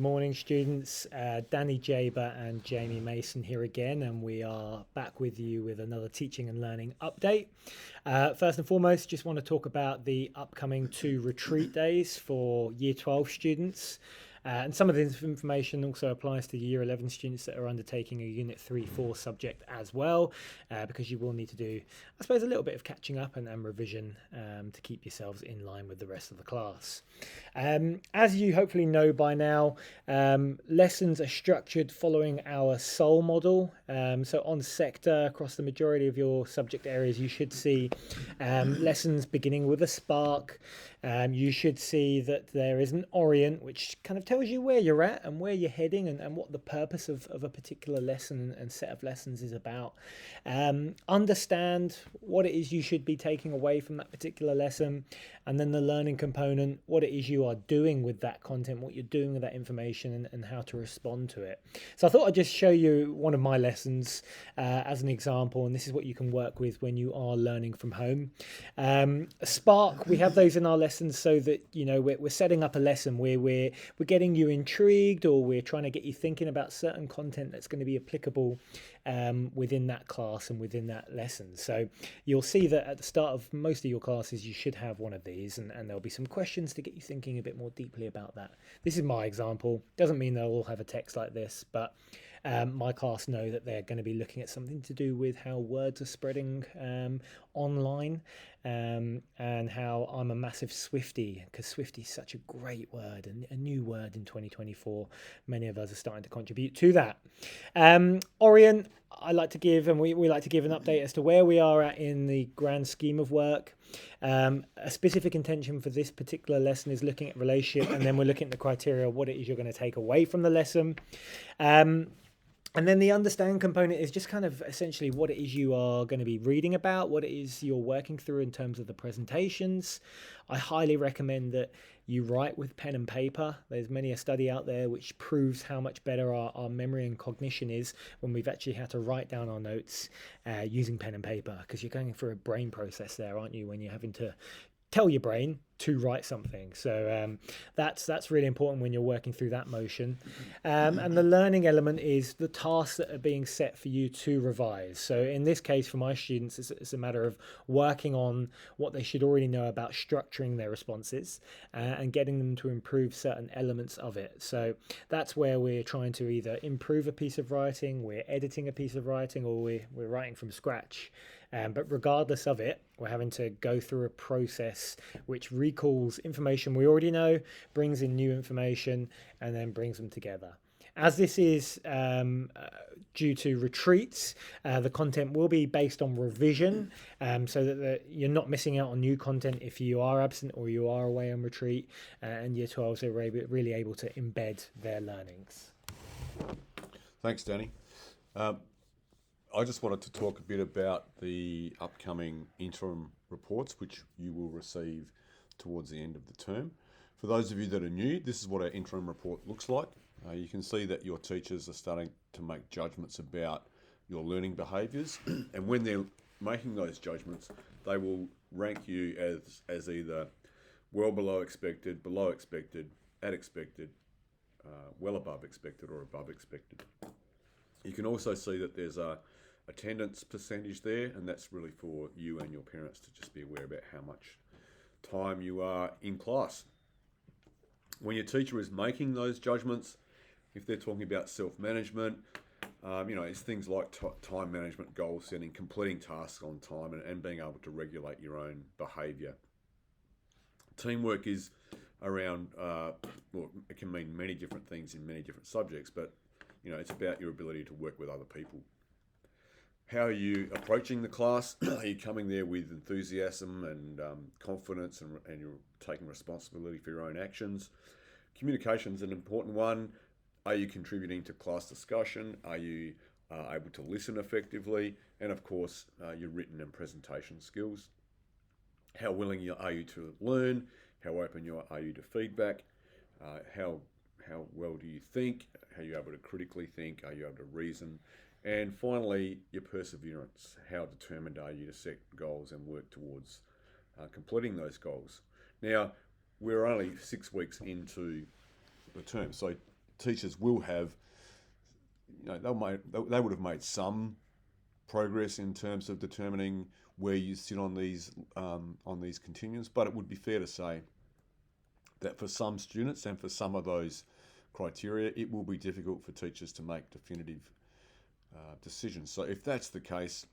morning, students. Danny Jaber and Jamie Mason here again, and we are back with you with another teaching and learning update. First and foremost, just want to talk about the upcoming 2 retreat days for Year 12 students. And some of this information also applies to Year 11 students that are undertaking a Unit 3-4 subject as well, because you will need to do, I suppose, a little bit of catching up and revision to keep yourselves in line with the rest of the class. As you hopefully know by now, lessons are structured following our SOUL model. So on sector, across the majority of your subject areas, you should see lessons beginning with a spark. You should see that there is an orient, which kind of tells you where you're at and where you're heading and what the purpose of a particular lesson and set of lessons is about. Understand what it is you should be taking away from that particular lesson, and then the learning component, what it is you are doing with that content, what you're doing with that information, and how to respond to it. So I thought I'd just show you one of my lessons as an example, and this is what you can work with when you are learning from home. Spark, we have those in our lessons so that, you know, we're setting up a lesson where we're getting you intrigued, or we're trying to get you thinking about certain content that's going to be applicable within that class and within that lesson. So you'll see that at the start of most of your classes you should have one of these, and there'll be some questions to get you thinking a bit more deeply about that. This is my example. Doesn't mean they'll all have a text like this, but my class know that they're going to be looking at something to do with how words are spreading online, and how I'm a massive Swiftie, because Swiftie is such a great word and a new word in 2024. Many of us are starting to contribute to that. Orient, I like to give, and we like to give an update as to where we are at in the grand scheme of work. A specific intention for this particular lesson is looking at relationship, and then we're looking at the criteria, what it is you're going to take away from the lesson. And then the understand component is just kind of essentially what it is you are going to be reading about, what it is you're working through in terms of the presentations. I highly recommend that you write with pen and paper. There's many a study out there which proves how much better our memory and cognition is when we've actually had to write down our notes using pen and paper, because you're going through a brain process there, aren't you, when you're having to tell your brain to write something. So that's really important when you're working through that motion. And the learning element is the tasks that are being set for you to revise. So in this case, for my students, it's a matter of working on what they should already know about structuring their responses and getting them to improve certain elements of it. So that's where we're trying to either improve a piece of writing, we're editing a piece of writing, or we're writing from scratch. But regardless of it, we're having to go through a process which recalls information we already know, brings in new information, and then brings them together. As this is due to retreats, the content will be based on revision, so that you're not missing out on new content if you are absent or you are away on retreat, and Year 12s are really able to embed their learnings. Thanks, Danny. I just wanted to talk a bit about the upcoming interim reports, which you will receive towards the end of the term. For those of you that are new, this is what our interim report looks like. You can see that your teachers are starting to make judgments about your learning behaviours, and when they're making those judgments, they will rank you as either well below expected, at expected, well above expected, or above expected. You can also see that there's a attendance percentage there, and that's really for you and your parents to just be aware about how much time you are in class. When your teacher is making those judgments, if they're talking about self-management, it's things like time management, goal setting, completing tasks on time, and being able to regulate your own behaviour. Teamwork is around, it can mean many different things in many different subjects, but it's about your ability to work with other people. How are you approaching the class? Are you coming there with enthusiasm and confidence, and you're taking responsibility for your own actions? Communication is an important one. Are you contributing to class discussion? Are you able to listen effectively? And of course, your written and presentation skills. How willing are you to learn? How open are you to feedback? How well do you think? Are you able to critically think? Are you able to reason? And finally, your perseverance. How determined are you to set goals and work towards completing those goals? Now, we're only 6 weeks into the term, so teachers will have, they would have made some progress in terms of determining where you sit on these continuums, but it would be fair to say that for some students and for some of those criteria, it will be difficult for teachers to make definitive decisions. So if that's the case,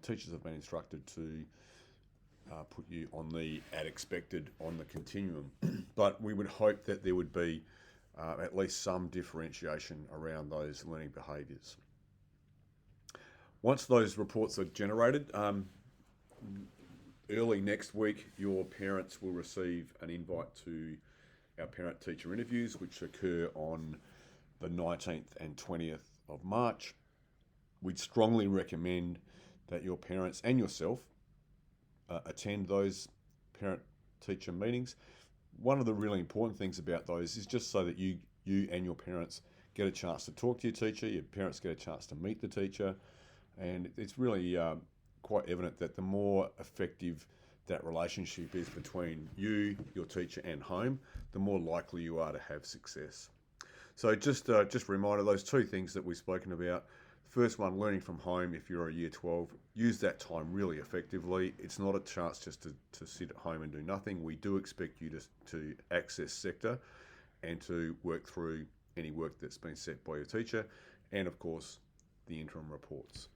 teachers have been instructed to put you on the expected on the continuum, but we would hope that there would be at least some differentiation around those learning behaviours. Once those reports are generated, early next week, your parents will receive an invite to our parent-teacher interviews, which occur on the 19th and 20th of March. We'd strongly recommend that your parents and yourself attend those parent-teacher meetings. One of the really important things about those is just so that you and your parents get a chance to talk to your teacher, your parents get a chance to meet the teacher, and it's really quite evident that the more effective that relationship is between you, your teacher, and home, the more likely you are to have success. So just a reminder, those two things that we've spoken about. First one, learning from home. If you're a year 12, use that time really effectively. It's not a chance just to sit at home and do nothing. We do expect you to access sector and to work through any work that's been set by your teacher, and of course the interim reports.